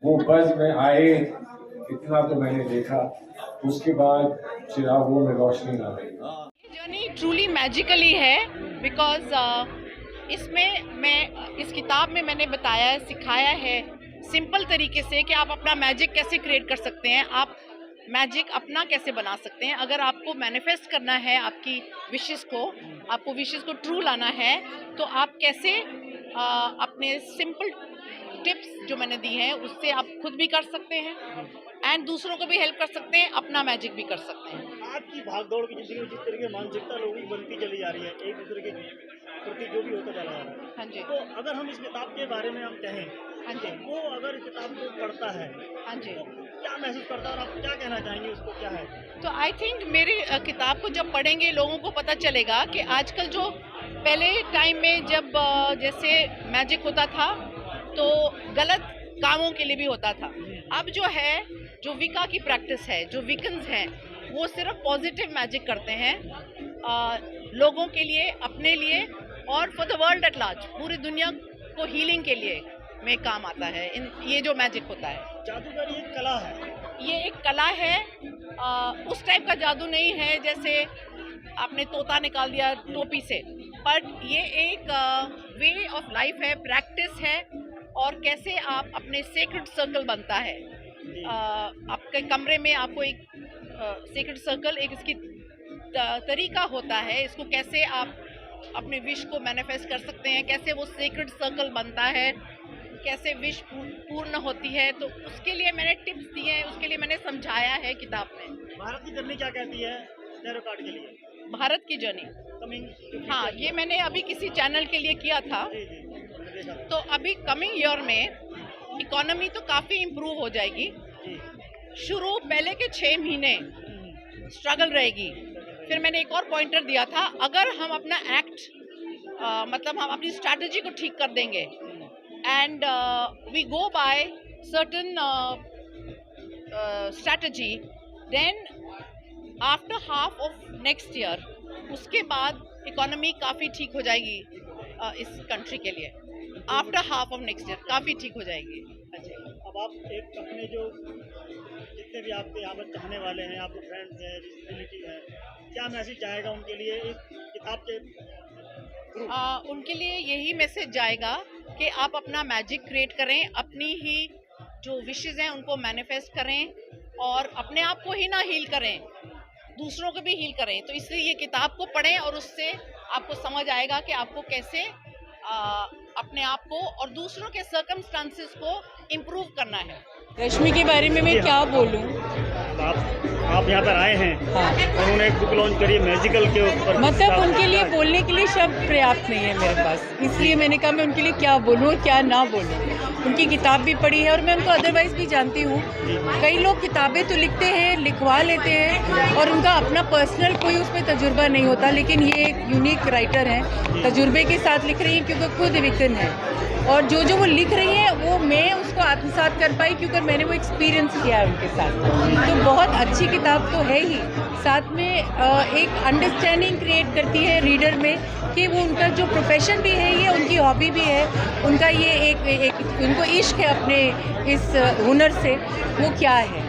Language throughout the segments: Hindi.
वो बस में आए, इतना तो मैंने देखा, उसके बाद चिरागों में रोशनी ना रही। जर्नी ट्रूली मैजिकली है बिकॉज इसमें मैं इस किताब में मैंने बताया है, सिखाया है सिंपल तरीके से कि आप अपना मैजिक कैसे क्रिएट कर सकते हैं, आप मैजिक अपना कैसे बना सकते हैं। अगर आपको मैनिफेस्ट करना है आपकी विशेस को, आपको विशेस को ट्रू लाना है, तो आप कैसे अपने सिंपल टिप्स जो मैंने दी हैं उससे आप खुद भी कर सकते हैं एंड दूसरों को भी हेल्प कर सकते हैं, अपना मैजिक भी कर सकते हैं। आज की भागदौड़ की जिंदगी में जिस तरह की मानसिकता लोगों की बनती चली जा रही है, एक दूसरे के प्रति जो भी होता चला जा रहा है, हाँ जी, तो अगर हम इस किताब के बारे में हम कहें, हाँ जी, वो अगर इस किताब को पढ़ता है हाँ जी, तो क्या महसूस करता है और आप क्या कहना चाहेंगे उसको, क्या है? तो आई थिंक मेरे किताब को जब पढ़ेंगे लोगों को पता चलेगा कि आजकल जो पहले टाइम में जब जैसे मैजिक होता था तो गलत कामों के लिए भी होता था। अब जो है, जो विका की प्रैक्टिस है, जो विकन्स हैं, वो सिर्फ पॉजिटिव मैजिक करते हैं लोगों के लिए, अपने लिए और for the world at large, पूरी दुनिया को हीलिंग के लिए में काम आता है। ये जो मैजिक होता है, जादूगरी एक कला है, ये एक कला है। उस टाइप का जादू नहीं है जैसे आपने तोता निकाल दिया टोपी से, बट ये एक वे ऑफ लाइफ है, प्रैक्टिस है, और कैसे आप अपने सेक्रेट सर्कल बनता है। आपके कमरे में आपको एक सेक्रेट सर्कल, एक इसकी तरीका होता है, इसको कैसे आप अपने विश को मैनिफेस्ट कर सकते हैं, कैसे वो सेक्रेट सर्कल बनता है, कैसे विश पूर्ण होती है। तो उसके लिए मैंने टिप्स दिए हैं, उसके लिए मैंने समझाया है किताब में। भारत की जर्नी क्या कहती है टैरो कार्ड के लिए? भारत की जर्नी, कमिंग, हाँ, ये मैंने अभी किसी चैनल के लिए किया था। जी जी, मैंने देखा। तो अभी कमिंग ईयर में इकोनॉमी तो काफ़ी इम्प्रूव हो जाएगी। जी, शुरू पहले के 6 महीने स्ट्रगल रहेगी। फिर मैंने एक और पॉइंटर दिया था, अगर हम अपना एक्ट मतलब हम अपनी स्ट्रैटेजी को ठीक कर देंगे and we go by certain strategy, then after half of next year, उसके बाद इकोनॉमी काफ़ी ठीक हो जाएगी इस कंट्री के लिए। After half of next year काफ़ी ठीक हो जाएगी। अच्छा, अब आप एक अपने जो जितने भी आपके यहाँ पर चाहने वाले हैं, आपके फ्रेंड्स हैं, रिलेटिव हैं, क्या मैसेज जाएगा उनके लिए इस किताब के थ्रू? उनके लिए यही मैसेज जाएगा कि आप अपना मैजिक क्रिएट करें, अपनी ही जो विशेस हैं उनको मैनिफेस्ट करें, और अपने आप को ही ना हील करें, दूसरों को भी हील करें। तो इसलिए ये किताब को पढ़ें और उससे आपको समझ आएगा कि आपको कैसे अपने आप को और दूसरों के सर्कमस्टांसेस को इम्प्रूव करना है। रश्मि के बारे में मैं क्या बोलूं? आप यहाँ पर आए हैं, हाँ, उन्होंने एक बुक लॉन्च करी मैजिकल के ऊपर। मतलब उनके लिए बोलने के लिए शब्द पर्याप्त नहीं है मेरे पास, इसलिए मैंने कहा मैं उनके लिए क्या बोलूं और क्या ना बोलूं। उनकी किताब भी पढ़ी है और मैं उनको अदरवाइज भी जानती हूँ। कई लोग किताबें तो लिखते हैं, लिखवा लेते हैं, और उनका अपना पर्सनल कोई उसमें तजुर्बा नहीं होता, लेकिन ये एक यूनिक राइटर हैं, तजुर्बे के साथ लिख रही हैं क्योंकि खुद विकन है, और जो वो लिख रही हैं वो मैं उसको आत्मसात कर पाई क्योंकि मैंने वो एक्सपीरियंस किया है उनके साथ। तो बहुत अच्छी किताब तो है ही, साथ में एक अंडरस्टैंडिंग क्रिएट करती है रीडर में कि वो उनका जो प्रोफेशन भी है, ये उनकी हॉबी भी है, उनका ये एक उनको इश्क है अपने इस हुनर से, वो क्या है।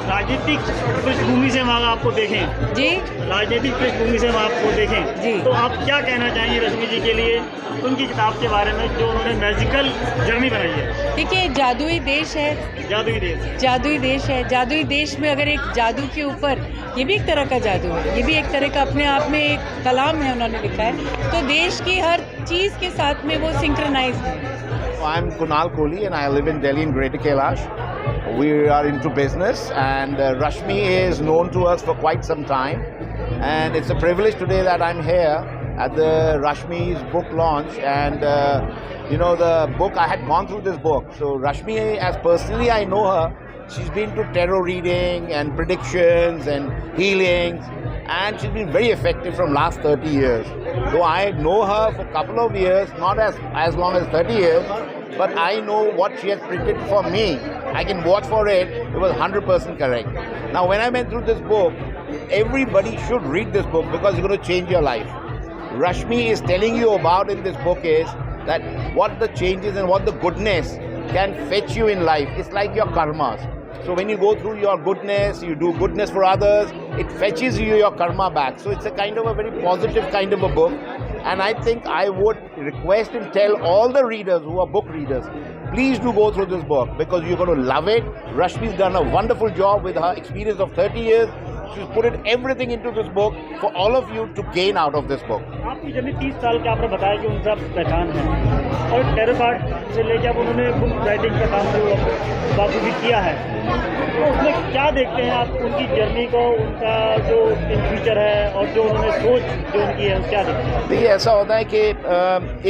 राजनीतिक पृष्ठभूमि से हम आपको देखें जी, राजनीतिक पृष्ठभूमि से हम आपको देखें जी, तो आप क्या कहना चाहेंगे रश्मि जी के लिए उनकी किताब के बारे में जो उन्होंने मैजिकल जर्नी बनाई है? देखिए, जादुई देश है, जादुई देश, जादुई देश है। जादुई देश में अगर एक जादू के ऊपर, ये भी एक तरह का जादू है, ये भी एक तरह का अपने आप में एक कलाम है, उन्होंने लिखा है, तो देश की हर चीज़ के साथ में वो सिंक्रोनाइज है। I'm Kunal Kohli and I live in Delhi in Greater Kailash. We are into business, and Rashmi is known to us for quite some time, and it's a privilege today that I'm here at the Rashmi's book launch. And you know, the book, I had gone through this book, so Rashmi, as personally I know her, she's been to tarot reading and predictions and healings, and she's been very effective from last 30 years. Though I know her for a couple of years, not as long as 30 years, but I know what she has predicted for me. I can watch for it. It was 100% correct. Now, when I went through this book, everybody should read this book because it's going to change your life. Rashmi is telling you about in this book is that what the changes and what the goodness can fetch you in life. It's like your karmas. So when you go through your goodness, you do goodness for others, it fetches you your karma back. So it's a kind of a very positive kind of a book. And I think I would request and tell all the readers who are book readers, please do go through this book because you're going to love it. Rashmi's done a wonderful job with her experience of 30 years. She's put in everything into this book for all of you to gain out of this book. आपकी जब 30 साल के आपने बताया कि उनका पहचान है और टेरर पार्ट से लेकर अब उन्होंने बुक राइटिंग का काम जो बाबू भी किया है, तो उसमें क्या देखते हैं आप उनकी जर्नी को, उनका जो इन फ्यूचर है और जो उन्होंने सोच जो उनकी है, क्या देखते हैं? देखिए, ऐसा होता है कि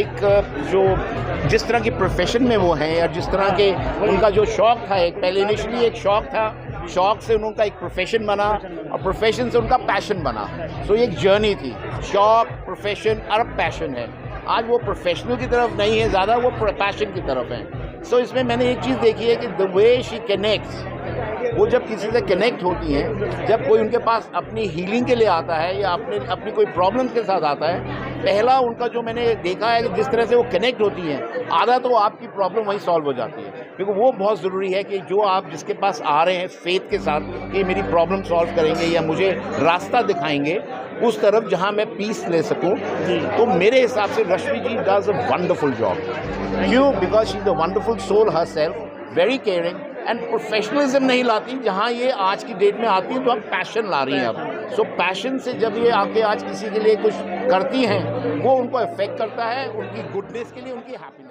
एक जो जिस तरह की प्रोफेशन में वो हैं या जिस तरह के उनका जो शौक था, एक पहले इनिशियली एक शौक था, शौक से उनका एक प्रोफेशन बना और प्रोफेशन से उनका पैशन बना. सो ये एक जर्नी थी, शौक, प्रोफेशन और पैशन है. आज वो प्रोफेशनल की तरफ नहीं है ज़्यादा, वो पैशन की तरफ है. सो इसमें मैंने एक चीज़ देखी है कि द वे शी कनेक्ट्स, वो जब किसी से कनेक्ट होती हैं, जब कोई उनके पास अपनी हीलिंग के लिए आता है या अपनी कोई प्रॉब्लम के साथ आता है, पहला उनका जो मैंने देखा है कि जिस तरह से वो कनेक्ट होती हैं, आधा तो आपकी प्रॉब्लम वहीं सॉल्व हो जाती है. क्योंकि वो बहुत ज़रूरी है कि जो आप जिसके पास आ रहे हैं फेथ के साथ कि मेरी प्रॉब्लम सॉल्व करेंगे या मुझे रास्ता दिखाएंगे उस तरफ जहाँ मैं पीस ले सकूँ. तो मेरे हिसाब से Rashmi ji does a wonderful job. क्यों? Because she is a wonderful soul herself, very caring and professionalism नहीं लाती. जहाँ ये आज की डेट में आती है तो हम पैशन ला रही हैं अब. सो पैशन से जब ये आके आज किसी के लिए कुछ करती हैं, वो उनको इफेक्ट करता है, उनकी गुडनेस के लिए, उनकी हैप्पीनेस.